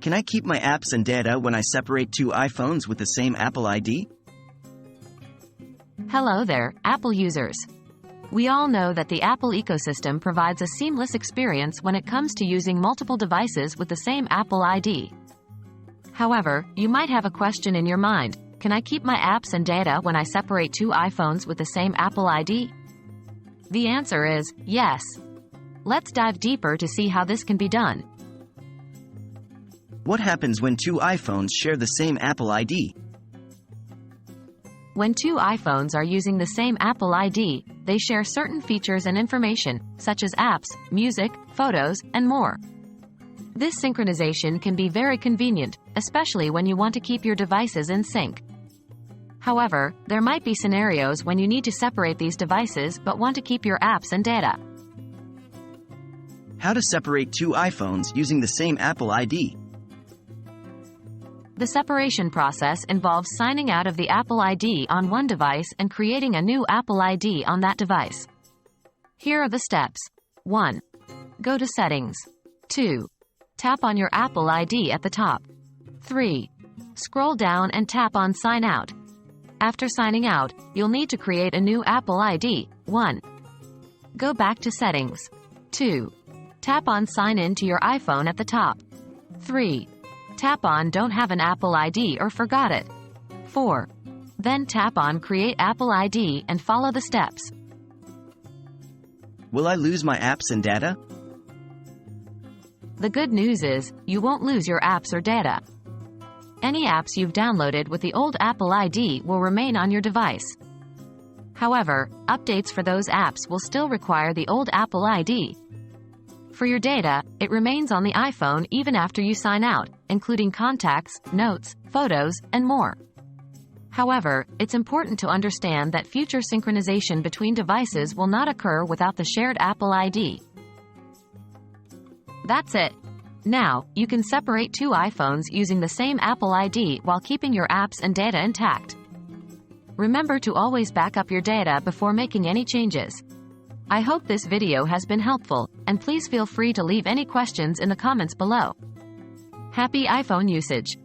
Can I keep my apps and data when I separate two iPhones with the same Apple ID? Hello there, Apple users. We all know that the Apple ecosystem provides a seamless experience when it comes to using multiple devices with the same Apple ID. However, you might have a question in your mind: can I keep my apps and data when I separate two iPhones with the same Apple ID? The answer is yes. Let's dive deeper to see how this can be done. What happens when two iPhones share the same Apple ID? When two iPhones are using the same Apple ID, they share certain features and information, such as apps, music, photos, and more. This synchronization can be very convenient, especially when you want to keep your devices in sync. However, there might be scenarios when you need to separate these devices but want to keep your apps and data. How to separate two iPhones using the same Apple ID? The separation process involves signing out of the Apple ID on one device and creating a new Apple ID on that device. Here are the steps. 1. Go to Settings. 2. Tap on your Apple ID at the top. 3. Scroll down and tap on Sign Out. After signing out, you'll need to create a new Apple ID. 1. Go back to Settings. 2. Tap on Sign In to your iPhone at the top. 3. Tap on Don't have an Apple ID or forgot it. 4. Then tap on Create Apple ID and follow the steps. Will I lose my apps and data? The good news is, you won't lose your apps or data. Any apps you've downloaded with the old Apple ID will remain on your device. However, updates for those apps will still require the old Apple ID. For your data, it remains on the iPhone even after you sign out, including contacts, notes, photos, and more. However, it's important to understand that future synchronization between devices will not occur without the shared Apple ID. That's it. Now, you can separate two iPhones using the same Apple ID while keeping your apps and data intact. Remember to always back up your data before making any changes. I hope this video has been helpful, and please feel free to leave any questions in the comments below. Happy iPhone usage!